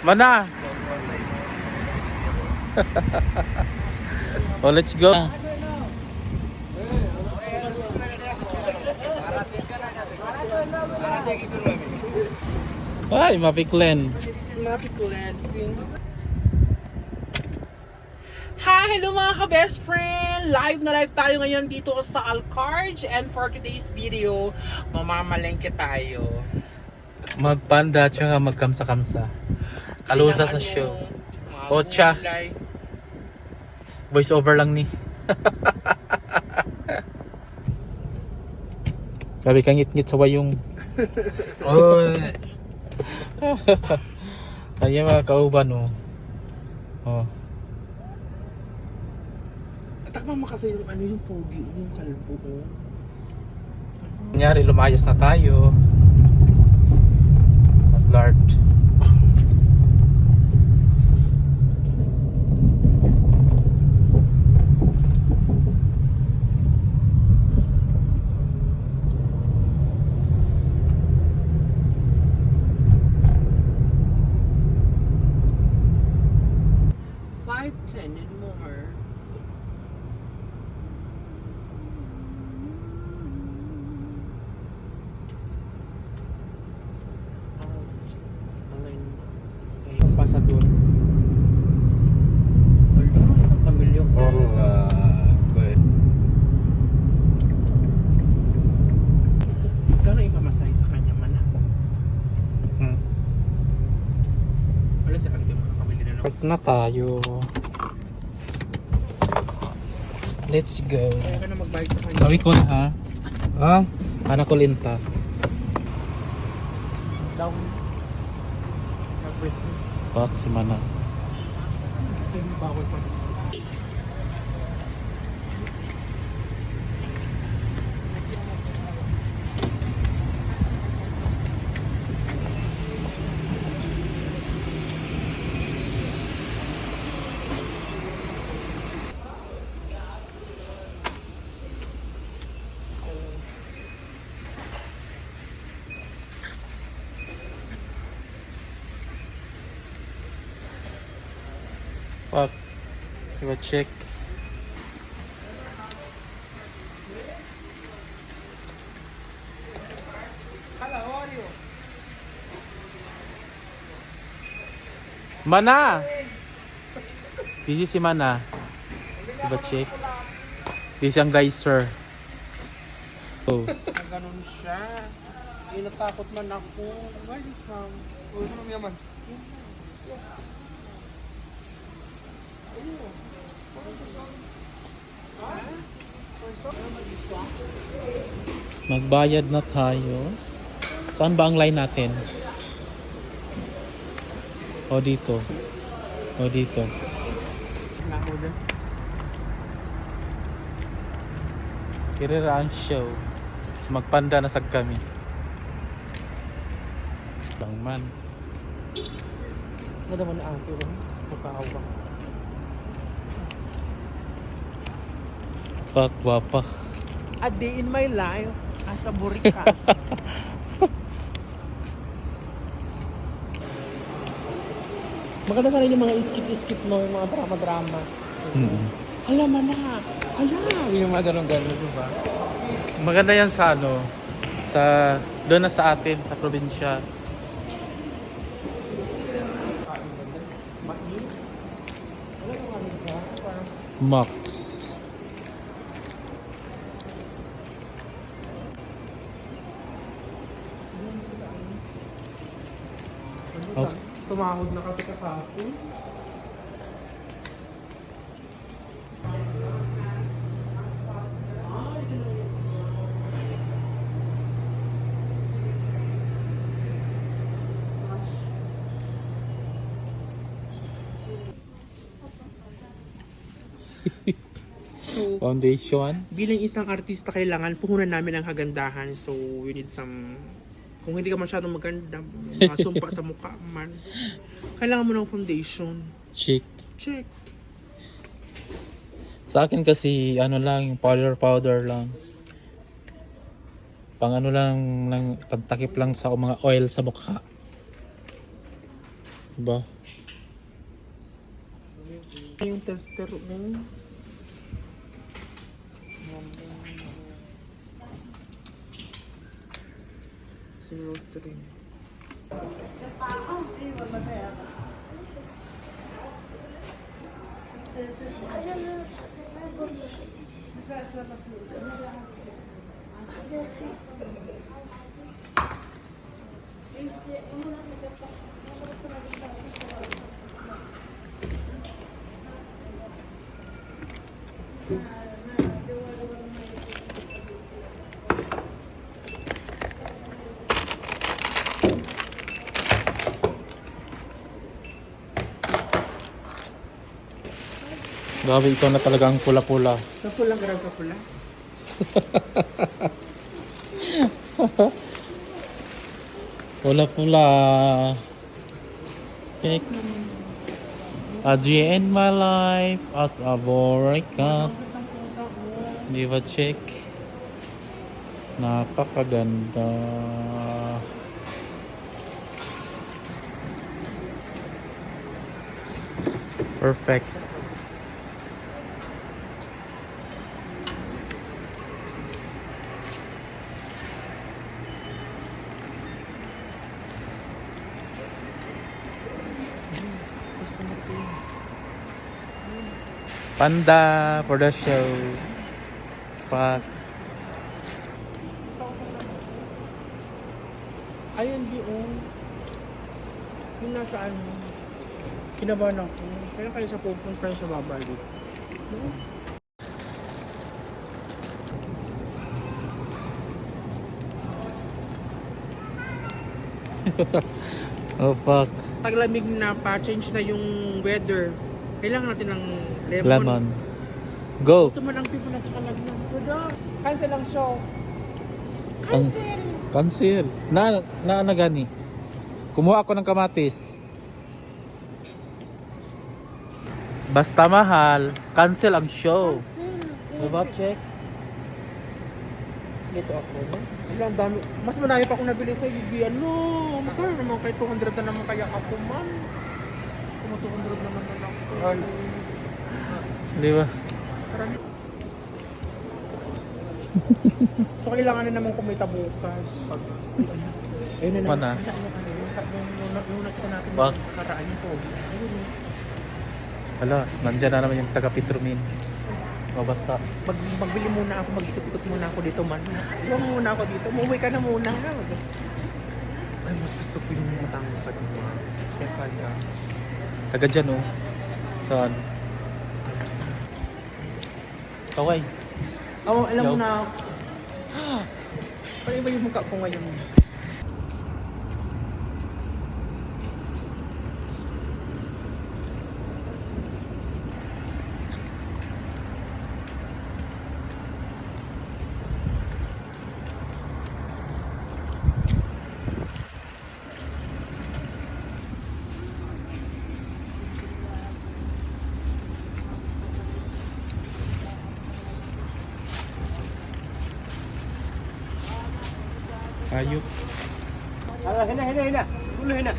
Mana? Oh, let's go. Ay, mapiklen. Hi! Hello mga ka-best friend! Live na live tayo ngayon dito sa Alcarge, and for today's video, mamamalengke tayo. Magpanda tsaka magkamsa-kamsa. Kalusa sa show. Ocha. Voice over lang ni. Sabi kang ngit-ngit sa wayong. Oy. Kaya mga kauban oh. Oh. Takma kasi yung ano yung pogi, yung kalbo ko. Kunyari lumayas na tayo. Mag-lard. And more. Pasador. Sa pamilya ko. Good. Magkano ipamasay sa kanya man? Wala sa kanila makakabili na lang. Park na tayo. Let's go. Kaya ka na magbayad sa kanya. Sabi ko na ha. Ah, anak ko linta. Down. Pak si mana. Bawal pa. Pak. Coba check. Hello, how are you? Mana? Busy si Mana. Coba check. Busy ang guys, sir. Oh. Ganun siya. Natakot man ako. Where are you from? Uy, ano yaman? Yes. Magbayad na tayo. Saan ba ang line natin? O dito. O dito. Kirira ang show. So magpanda na sag kami. Bang man. Ano naman ang ako? Nakaawa. Pak, wapa. A day in my life as a burika. Maganda sana yung mga skit-skit mo, yung mga drama-drama. Hala man na. Hala. Yung mga ganun-ganun, diba? Maganda yan sa ano, sa doon na sa atin, sa probinsya. Max. Max. Tumahod na kasi kakapon. So, Foundation. bilang isang artista, kailangan puhunan namin ang kagandahan. So, we need some... Kung hindi ka masyadong maganda, masumpa sa mukha man, kailangan mo ng foundation. Chic. Check. Sa akin kasi ano lang, yung powder lang. Pang ano lang pagtakip lang sa mga oil sa mukha. Diba? Yung tester mo. Sinultrin. Grabe, ikaw na talaga ang pula-pula. Kapulang ka kapula. Pula-pula. Check. A day in my life as a boy cat. Di ba check? Napakaganda. Perfect. Customer ko yun. Panda for the show. Fuck. Ayun doon. Yung nasa ano. Kinabahan ako. Kaya kayo sa pupunta sa babalik. Oh fuck. Taglamig na pa, change na yung weather. Kailangan natin ng lemon. Lemon. Go. Gusto mo ng sipon at saka lagyan. Cancel ang show. Cancel. Na gani. Kumuha ako ng kamatis. Basta mahal, cancel ang show. Diba, check? Dito ako, no? Wala, ang dami. Mas marami pa akong nabili sa UB. Ano? Magkano naman kay 200 na naman kaya ako, man. Kung 200 naman na lang. Di ba? Marami. So, kailangan na naman kumita bukas. Ayun na Pa na? Yung nakita natin Bak? yung nakaraan yung pogi. Ayun eh. Hala, nandyan na naman yung taga-Petromin. Mabasa. Magbili muna ako, mag-ikot-ikot muna ako dito, man. Iwan mo muna ako dito. Umuwi ka na muna. Ay, mas gusto ko yung matangkad mo. Kaya kaya. Taga dyan, oh. Saan? Kaway. Oo, alam mo Yo. na. Pala iba yung mukha ko ngayon. Ayok. هنا هنا هنا هنا قول له هنا